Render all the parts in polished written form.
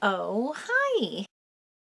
Oh, hi.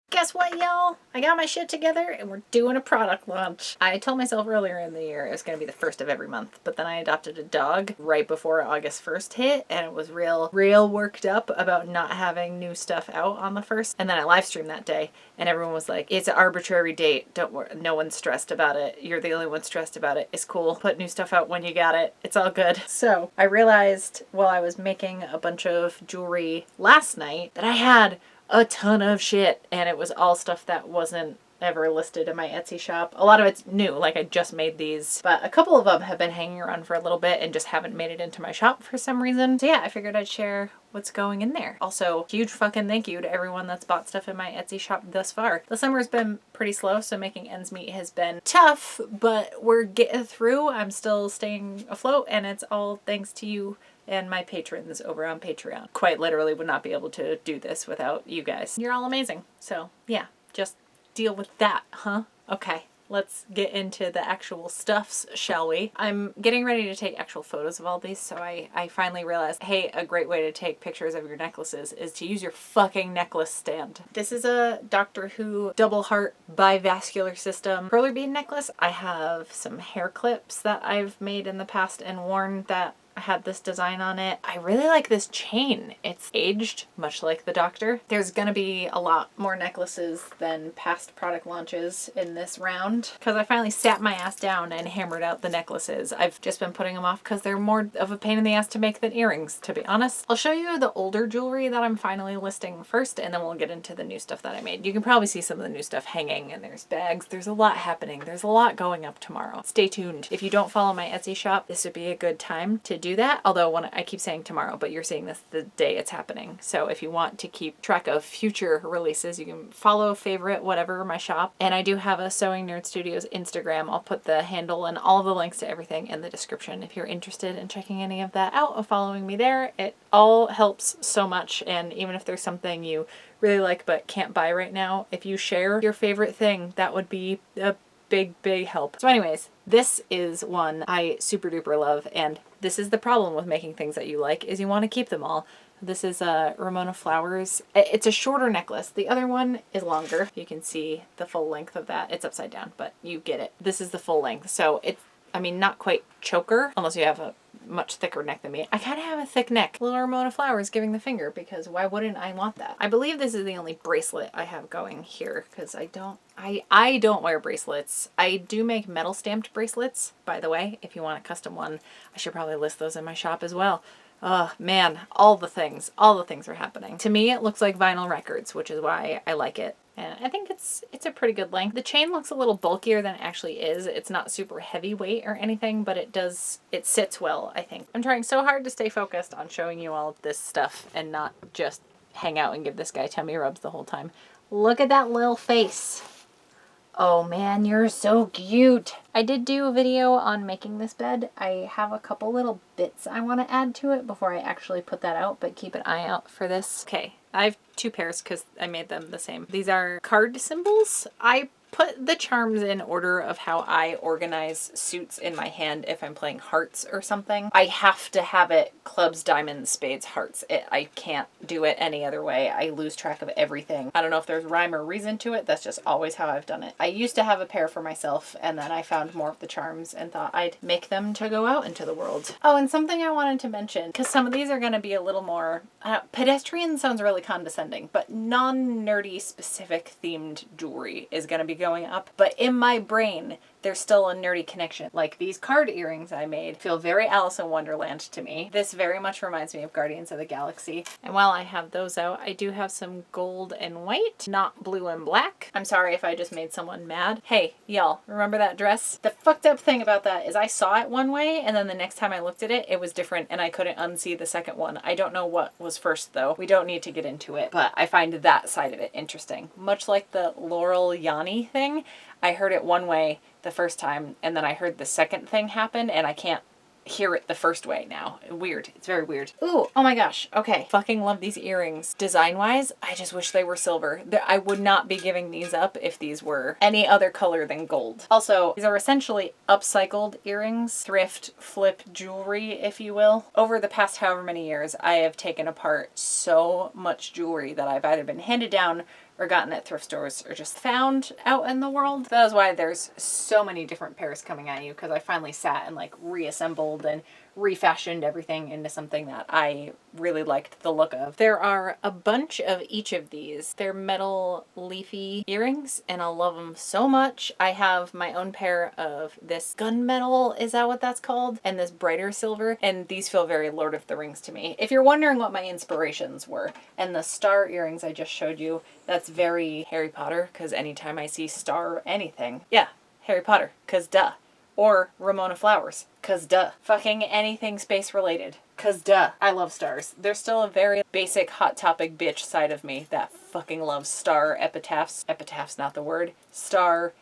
Guess what, y'all? I got my shit together and we're doing a product launch. I told myself earlier in the year it was going to be the first of every month, but then I adopted a dog right before August 1st hit, and it was real worked up about not having new stuff out on the 1st. And then I live streamed that day and everyone was like, it's an arbitrary date. Don't worry. No one's stressed about it. You're the only one stressed about it. It's cool. Put new stuff out when you got it. It's all good. So I realized while I was making a bunch of jewelry last night that I had a ton of shit, and it was all stuff that wasn't ever listed in my Etsy shop. A lot of it's new, like I just made these, but a couple of them have been hanging around for a little bit and just haven't made it into my shop for some reason. So yeah, I figured I'd share what's going in there. Also, huge fucking thank you to everyone that's bought stuff in my Etsy shop thus far. The summer's been pretty slow, so making ends meet has been tough, but we're getting through. I'm still staying afloat, and it's all thanks to you and my patrons over on Patreon. Quite literally would not be able to do this without you guys. You're all amazing. So yeah, just deal with that, huh? Okay, let's get into the actual stuffs, shall we? I'm getting ready to take actual photos of all these, so I finally realized, hey, a great way to take pictures of your necklaces is to use your fucking necklace stand. This is a Doctor Who double heart bivascular system roller bead necklace. I have some hair clips that I've made in the past and worn that had this design on it. I really like this chain. It's aged, much like the Doctor. There's gonna be a lot more necklaces than past product launches in this round because I finally sat my ass down and hammered out the necklaces. I've just been putting them off because they're more of a pain in the ass to make than earrings, to be honest. I'll show you the older jewelry that I'm finally listing first, and then we'll get into the new stuff that I made. You can probably see some of the new stuff hanging, and there's bags. There's a lot happening. There's a lot going up tomorrow. Stay tuned. If you don't follow my Etsy shop, this would be a good time to do that. Although I keep saying tomorrow, but you're seeing this the day it's happening. So if you want to keep track of future releases, you can follow, favorite, whatever, my shop. And I do have a Sewing Nerd Studios Instagram. I'll put the handle and all of the links to everything in the description. If you're interested in checking any of that out or following me there, it all helps so much. And even if there's something you really like but can't buy right now, if you share your favorite thing, that would be a big help. So anyways, this is one I super duper love, and this is the problem with making things that you like, is you want to keep them all. This is a Ramona Flowers. It's a shorter necklace. The other one is longer. You can see the full length of that. It's upside down, but you get it. This is the full length. So it's, I mean, not quite choker, unless you have a much thicker neck than me. I kind of have a thick neck. Little Ramona Flowers giving the finger, because why wouldn't I want that? I believe this is the only bracelet I have going here, because I don't wear bracelets. I do make metal stamped bracelets, by the way. If you want a custom one, I should probably list those in my shop as well. Oh man, all the things are happening. To me, it looks like vinyl records, which is why I like it. And I think it's a pretty good length. The chain looks a little bulkier than it actually is. It's not super heavyweight or anything, but it sits well, I think. I'm trying so hard to stay focused on showing you all of this stuff and not just hang out and give this guy tummy rubs the whole time. Look at that little face. Oh man, you're so cute. I did do a video on making this bed. I have a couple little bits I want to add to it before I actually put that out, but keep an eye out for this. Okay, I have two pairs because I made them the same. These are card symbols. I put the charms in order of how I organize suits in my hand if I'm playing hearts or something. I have to have it clubs, diamonds, spades, hearts. I can't do it any other way. I lose track of everything. I don't know if there's rhyme or reason to it. That's just always how I've done it. I used to have a pair for myself, and then I found more of the charms and thought I'd make them to go out into the world. Oh, and something I wanted to mention, because some of these are going to be a little more, pedestrian sounds really condescending, but non-nerdy specific themed jewelry is going to be going up, but in my brain there's still a nerdy connection. Like these card earrings I made feel very Alice in Wonderland to me. This very much reminds me of Guardians of the Galaxy. And while I have those out, I do have some gold and white, not blue and black. I'm sorry if I just made someone mad. Hey, y'all, remember that dress? The fucked up thing about that is I saw it one way, and then the next time I looked at it, it was different, and I couldn't unsee the second one. I don't know what was first though. We don't need to get into it, but I find that side of it interesting. Much like the Laurel Yanni thing, I heard it one way the first time, and then I heard the second thing happen, and I can't hear it the first way now. Weird. It's very weird. Ooh, oh my gosh. Okay. Fucking love these earrings. Design-wise, I just wish they were silver. I would not be giving these up if these were any other color than gold. Also, these are essentially upcycled earrings, thrift, flip jewelry, if you will. Over the past however many years, I have taken apart so much jewelry that I've either been handed down or gotten at thrift stores or just found out in the world. That is why there's so many different pairs coming at you, because I finally sat and like reassembled and refashioned everything into something that I really liked the look of. There are a bunch of each of these. They're metal leafy earrings and I love them so much. I have my own pair of this gunmetal, is that what that's called? And this brighter silver, and these feel very Lord of the Rings to me. If you're wondering what my inspirations were, and the star earrings I just showed you, that's very Harry Potter, because anytime I see star anything, yeah, Harry Potter, because duh. Or Ramona Flowers, 'cause duh. Fucking anything space related, 'cause duh. I love stars. There's still a very basic hot topic bitch side of me that fucking loves star epitaphs. Epitaphs, not the word. Star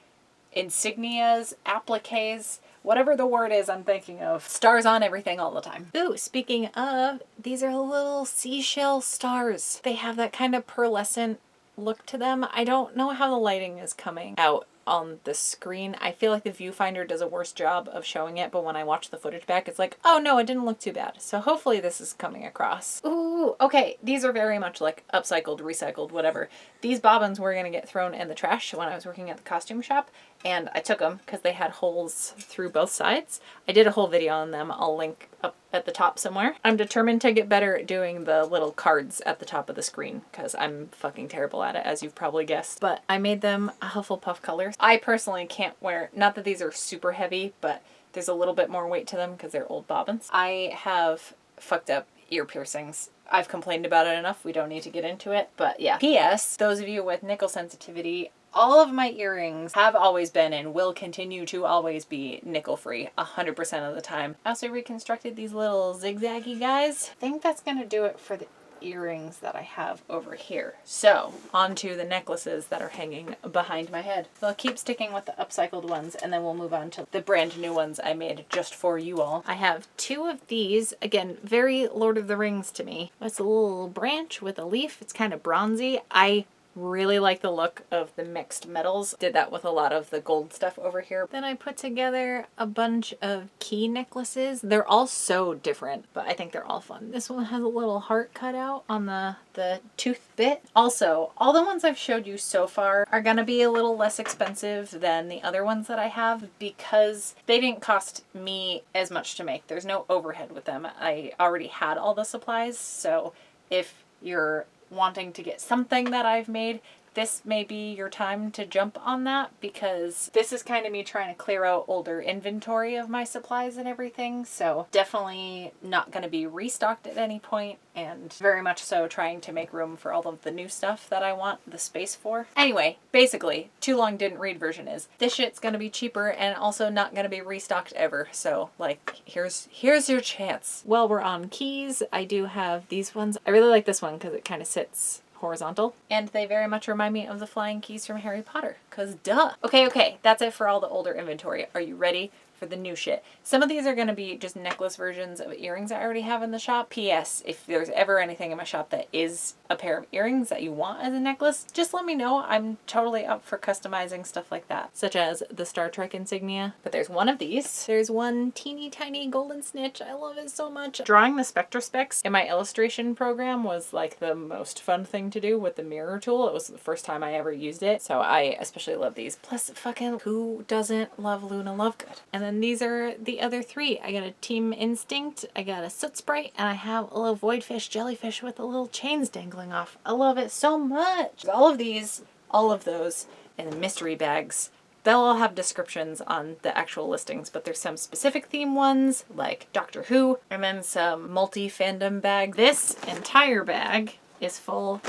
insignias, appliques, whatever the word is I'm thinking of. Stars on everything all the time. Ooh, speaking of, these are little seashell stars. They have that kind of pearlescent look to them. I don't know how the lighting is coming out on the screen. I feel like the viewfinder does a worse job of showing it, but when I watch the footage back, it's like, oh no, it didn't look too bad. So hopefully this is coming across. Ooh, okay. These are very much like upcycled, recycled, whatever. These bobbins were gonna get thrown in the trash when I was working at the costume shop, and I took them because they had holes through both sides. I did a whole video on them. I'll link up at the top somewhere. I'm determined to get better at doing the little cards at the top of the screen because I'm fucking terrible at it, as you've probably guessed. But I made them Hufflepuff colors. I personally can't wear, not that these are super heavy, but there's a little bit more weight to them because they're old bobbins. I have fucked up ear piercings. I've complained about it enough. We don't need to get into it, but yeah. P.S. Those of you with nickel sensitivity, all of my earrings have always been and will continue to always be nickel free 100% of the time. I also reconstructed these little zigzaggy guys. I think that's gonna do it for the earrings that I have over here. So onto the necklaces that are hanging behind my head. So I'll keep sticking with the upcycled ones and then we'll move on to the brand new ones I made just for you all. I have two of these, again, very Lord of the Rings to me. It's a little branch with a leaf. It's kind of bronzy. I really like the look of the mixed metals. Did that with a lot of the gold stuff over here. Then I put together a bunch of key necklaces. They're all so different, but I think they're all fun. This one has a little heart cut out on the tooth bit. Also, all the ones I've showed you so far are gonna be a little less expensive than the other ones that I have because they didn't cost me as much to make. There's no overhead with them. I already had all the supplies, so if you're wanting to get something that I've made, this may be your time to jump on that because this is kind of me trying to clear out older inventory of my supplies and everything. So definitely not going to be restocked at any point and very much so trying to make room for all of the new stuff that I want the space for. Anyway, basically, too long didn't read version is this shit's going to be cheaper and also not going to be restocked ever. So like, here's your chance. While we're on keys, I do have these ones. I really like this one because it kind of sits horizontal, and they very much remind me of the flying keys from Harry Potter, cause duh. Okay, that's it for all the older inventory. Are you ready for the new shit? Some of these are going to be just necklace versions of earrings I already have in the shop. P.S. If there's ever anything in my shop that is a pair of earrings that you want as a necklace, just let me know. I'm totally up for customizing stuff like that, such as the Star Trek insignia. But there's one of these. There's one teeny tiny golden snitch. I love it so much. Drawing the SpectraSpecs in my illustration program was like the most fun thing to do with the mirror tool. It was the first time I ever used it, so I especially love these. Plus, fucking who doesn't love Luna Lovegood? And then these are the other three. I got a Team Instinct, I got a Soot Sprite, and I have a little Voidfish jellyfish with the little chains dangling off. I love it so much. All of these, all of those, and the mystery bags, they'll all have descriptions on the actual listings, but there's some specific theme ones like Doctor Who, and then some multi-fandom bags. This entire bag is full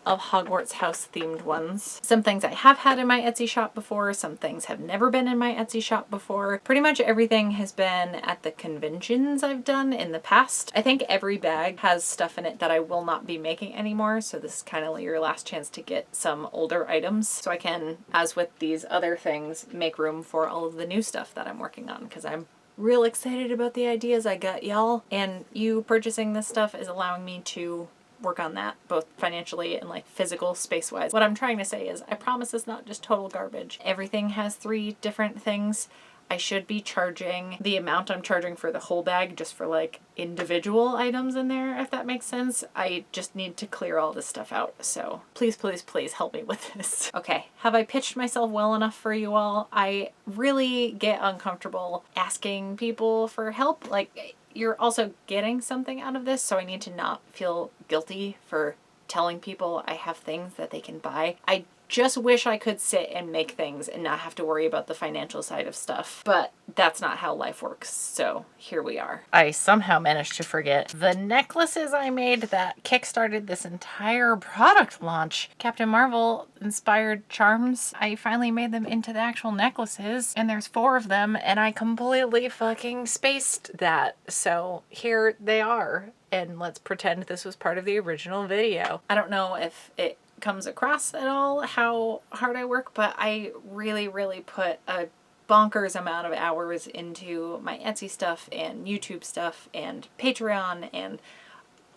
of Hogwarts house themed ones. Some things I have had in my Etsy shop before, some things have never been in my Etsy shop before. Pretty much everything has been at the conventions I've done in the past. I think every bag has stuff in it that I will not be making anymore, so this is kind of your last chance to get some older items so I can, as with these other things, make room for all of the new stuff that I'm working on because I'm real excited about the ideas I got, y'all. And you purchasing this stuff is allowing me to work on that, both financially and like physical space-wise. What I'm trying to say is I promise it's not just total garbage. Everything has 3 different things. I should be charging the amount I'm charging for the whole bag just for like individual items in there, if that makes sense. I just need to clear all this stuff out. So please, please, please help me with this. Okay, have I pitched myself well enough for you all? I really get uncomfortable asking people for help. Like, you're also getting something out of this, so I need to not feel guilty for telling people I have things that they can buy. I just wish I could sit and make things and not have to worry about the financial side of stuff. But that's not how life works, so here we are. I somehow managed to forget the necklaces I made that kickstarted this entire product launch. Captain Marvel inspired charms. I finally made them into the actual necklaces, and there's 4 of them, and I completely fucking spaced that. So here they are, and let's pretend this was part of the original video. I don't know if it comes across at all how hard I work, but I really, really put a bonkers amount of hours into my Etsy stuff and YouTube stuff and Patreon and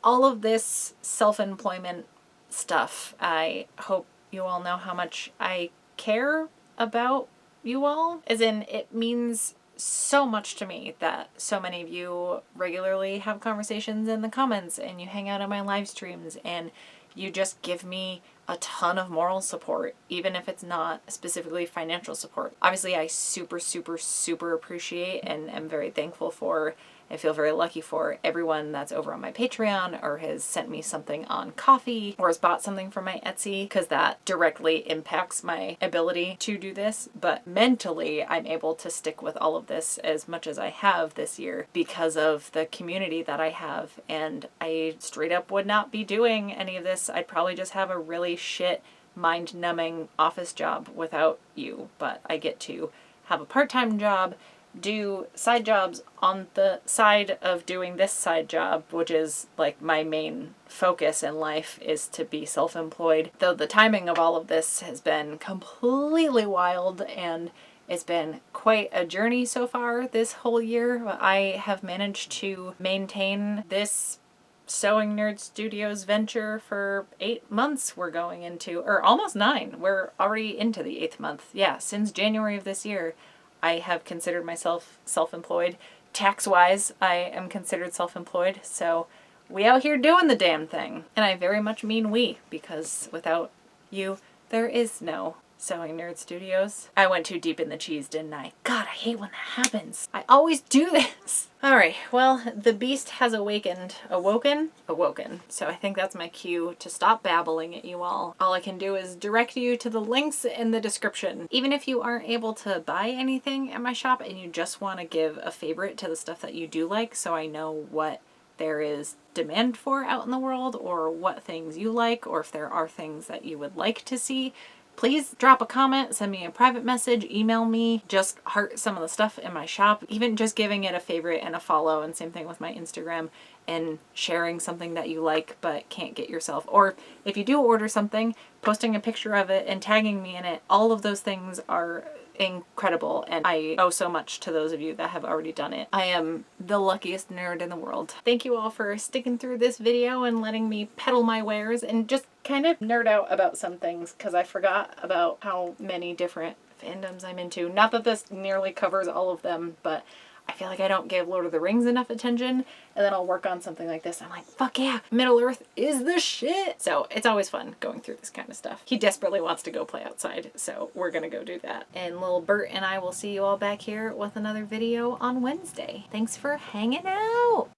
all of this self-employment stuff. I hope you all know how much I care about you all, as in it means so much to me that so many of you regularly have conversations in the comments and you hang out on my live streams and you just give me a ton of moral support, even if it's not specifically financial support. Obviously, I super, super, super appreciate and am very thankful for, I feel very lucky for everyone that's over on my Patreon or has sent me something on Coffee or has bought something from my Etsy, because that directly impacts my ability to do this. But mentally, I'm able to stick with all of this as much as I have this year because of the community that I have. And I straight up would not be doing any of this. I'd probably just have a really shit, mind-numbing office job without you. But I get to have a part-time job, do side jobs on the side of doing this side job, which is like my main focus in life, is to be self-employed. Though the timing of all of this has been completely wild and it's been quite a journey so far this whole year. I have managed to maintain this Sewing Nerd Studios venture for 8 months we're going into, or almost 9. We're already into the 8th month. Yeah, since January of this year, I have considered myself self-employed. Tax-wise, I am considered self-employed, so we out here doing the damn thing. And I very much mean we, because without you, there is no Sewing Nerd Studios. I went too deep in the cheese, didn't I? God, I hate when that happens. I always do this. Alright, well, the beast has awoken. So I think that's my cue to stop babbling at you all. All I can do is direct you to the links in the description. Even if you aren't able to buy anything at my shop and you just want to give a favorite to the stuff that you do like, so I know what there is demand for out in the world, or what things you like, or if there are things that you would like to see, please drop a comment, send me a private message, email me, just heart some of the stuff in my shop. Even just giving it a favorite and a follow, and same thing with my Instagram, and sharing something that you like but can't get yourself. Or if you do order something, posting a picture of it and tagging me in it. All of those things are incredible, and I owe so much to those of you that have already done it. I am the luckiest nerd in the world. Thank you all for sticking through this video and letting me peddle my wares and just kind of nerd out about some things, because I forgot about how many different fandoms I'm into. Not that this nearly covers all of them, but I feel like I don't give Lord of the Rings enough attention, and then I'll work on something like this. I'm like, fuck yeah, Middle Earth is the shit. So it's always fun going through this kind of stuff. He desperately wants to go play outside, so we're gonna go do that. And little Bert and I will see you all back here with another video on Wednesday. Thanks for hanging out.